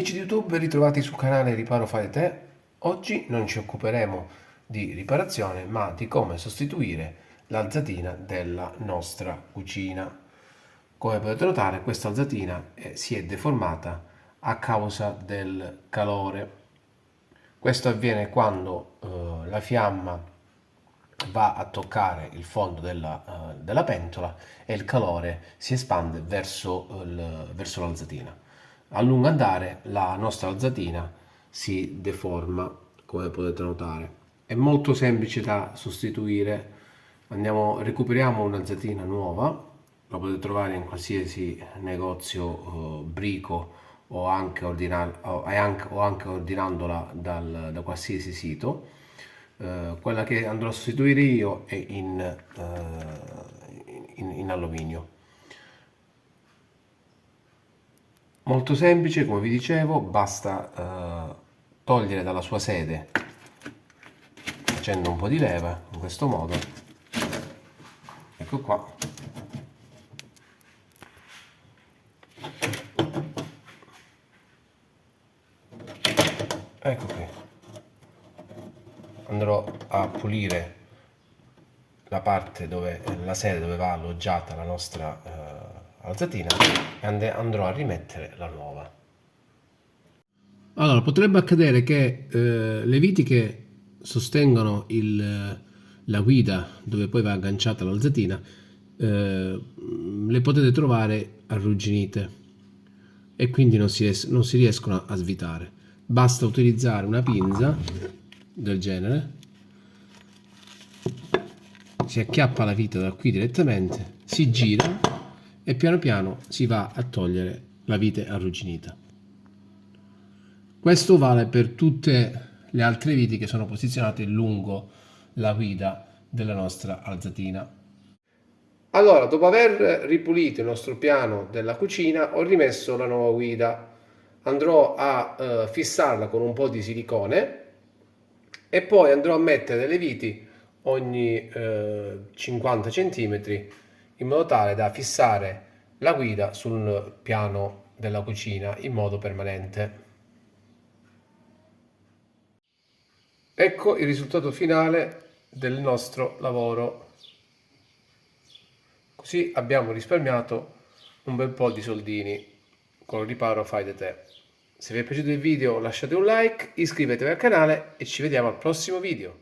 Amici di YouTube, ritrovati sul canale Riparo Fai Da Te. Oggi non ci occuperemo di riparazione, ma di come sostituire l'alzatina della nostra cucina. Come potete notare, questa alzatina si è deformata a causa del calore. Questo avviene quando la fiamma va a toccare il fondo della pentola e il calore si espande verso l'alzatina. A lungo andare la nostra alzatina si deforma, come potete notare. È molto semplice da sostituire. Recuperiamo un'alzatina nuova, la potete trovare in qualsiasi negozio brico o anche, ordinandola da qualsiasi sito. Quella che andrò a sostituire io è in alluminio. Molto semplice, come vi dicevo, basta togliere dalla sua sede facendo un po' di leva in questo modo. Ecco qua. Ecco qui. Andrò a pulire la parte la sede dove va alloggiata la nostra alzatina e andrò a rimettere la nuova. Allora, potrebbe accadere che le viti che sostengono la guida dove poi va agganciata l'alzatina le potete trovare arrugginite e quindi non si riescono a svitare. Basta utilizzare una pinza del genere, si acchiappa la vita da qui direttamente, si gira e piano piano si va a togliere la vite arrugginita. Questo vale per tutte le altre viti che sono posizionate lungo la guida della nostra alzatina. Allora, dopo aver ripulito il nostro piano della cucina, ho rimesso la nuova guida. Andrò a fissarla con un po' di silicone e poi andrò a mettere delle viti ogni 50 cm in modo tale da fissare la guida sul piano della cucina in modo permanente. Ecco il risultato finale del nostro lavoro. Così abbiamo risparmiato un bel po' di soldini con Riparo Fai Da Te. Se vi è piaciuto il video lasciate un like, iscrivetevi al canale e ci vediamo al prossimo video.